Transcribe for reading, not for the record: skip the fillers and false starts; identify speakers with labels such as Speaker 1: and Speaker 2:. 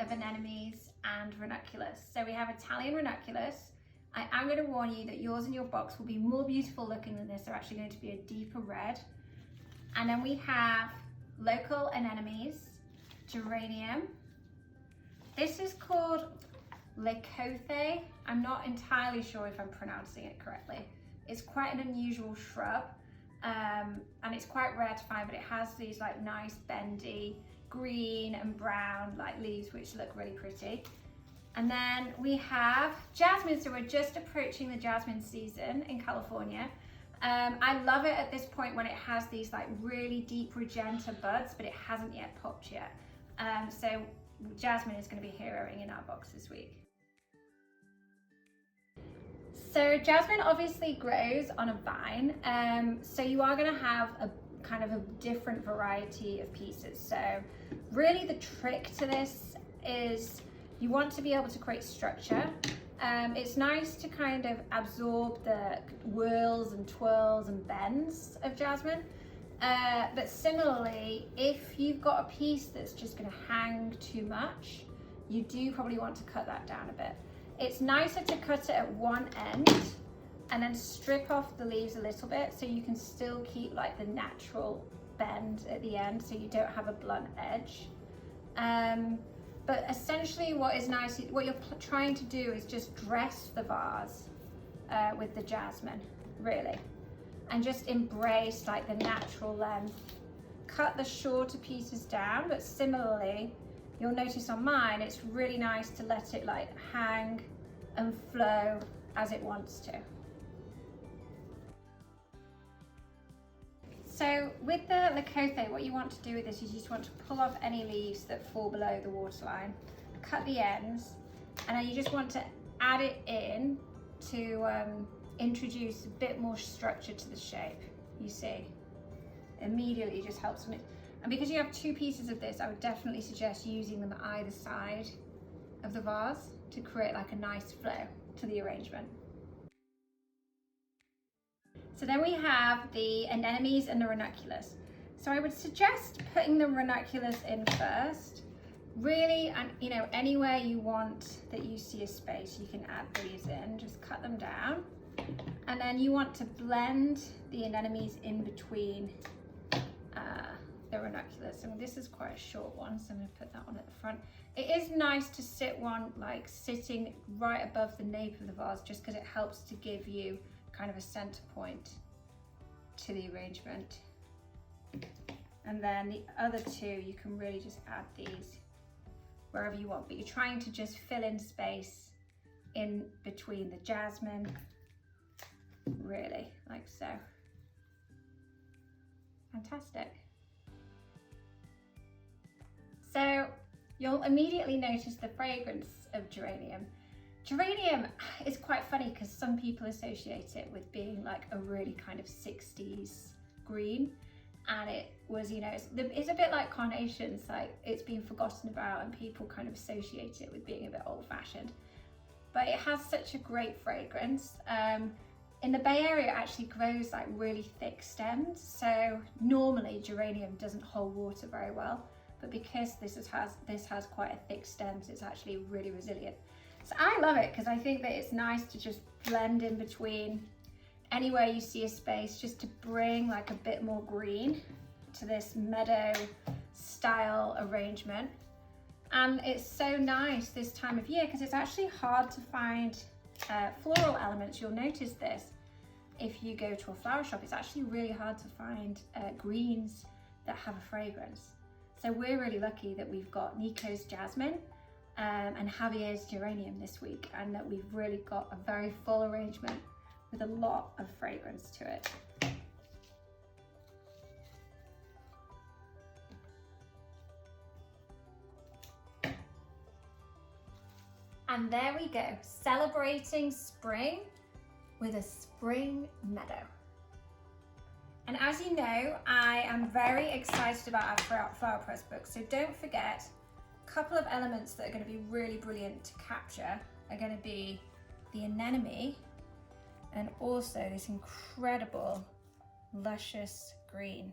Speaker 1: of anemones and ranunculus. So we have Italian ranunculus. I am going to warn you that yours in your box will be more beautiful looking than this. They're actually going to be a deeper red. And then we have local anemones, geranium. This is called Leucothe. I'm not entirely sure if I'm pronouncing it correctly. It's quite an unusual shrub, and it's quite rare to find, but it has these like nice bendy green and brown like leaves which look really pretty. And then we have jasmine. So we're just approaching the jasmine season in California. I love it at this point when it has these like really deep magenta buds, but it hasn't yet popped yet. So jasmine is going to be heroing in our box this week. So jasmine obviously grows on a vine, so you are going to have a kind of a different variety of pieces. So really the trick to this is you want to be able to create structure. It's nice to kind of absorb the whirls and twirls and bends of jasmine, but similarly, if you've got a piece that's just going to hang too much, you do probably want to cut that down a bit. It's nicer to cut it at one end and then strip off the leaves a little bit so you can still keep like the natural bend at the end so you don't have a blunt edge. But essentially what is nice, what you're trying to do is just dress the vase with the jasmine, really. And just embrace like the natural length. Cut the shorter pieces down, but similarly, you'll notice on mine, it's really nice to let it like hang and flow as it wants to. So with the Leucothe, what you want to do with this is you just want to pull off any leaves that fall below the waterline, cut the ends, and then you just want to add it in to introduce a bit more structure to the shape, you see. Immediately just helps them. And because you have two pieces of this, I would definitely suggest using them either side of the vase to create like a nice flow to the arrangement. So then we have the anemones and the ranunculus. So I would suggest putting the ranunculus in first. Really, and you know, anywhere you want that you see a space, you can add these in, just cut them down. And then you want to blend the anemones in between the ranunculus. And this is quite a short one, so I'm going to put that one at the front. It is nice to sit one like sitting right above the nape of the vase, just because it helps to give you kind of a center point to the arrangement. And then the other two, you can really just add these wherever you want, but you're trying to just fill in space in between the jasmine, really, like so. Fantastic. So you'll immediately notice the fragrance of geranium. Geranium is quite funny because some people associate it with being like a really kind of 60s green, and it was, you know, it's a bit like carnations, like it's been forgotten about and people kind of associate it with being a bit old-fashioned, but it has such a great fragrance. In the Bay Area, it actually grows like really thick stems, so normally geranium doesn't hold water very well, but because this has quite a thick stems, it's actually really resilient. So I love it because I think that it's nice to just blend in between anywhere you see a space, just to bring like a bit more green to this meadow style arrangement. And it's so nice this time of year because it's actually hard to find floral elements. You'll notice this if you go to a flower shop. It's actually really hard to find greens that have a fragrance. So we're really lucky that we've got Nico's jasmine and Javier's geranium this week, and that we've really got a very full arrangement with a lot of fragrance to it. And there we go, celebrating spring with a spring meadow. And as you know, I am very excited about our flower press book, so don't forget, a couple of elements that are going to be really brilliant to capture are going to be the anemone and also this incredible luscious green.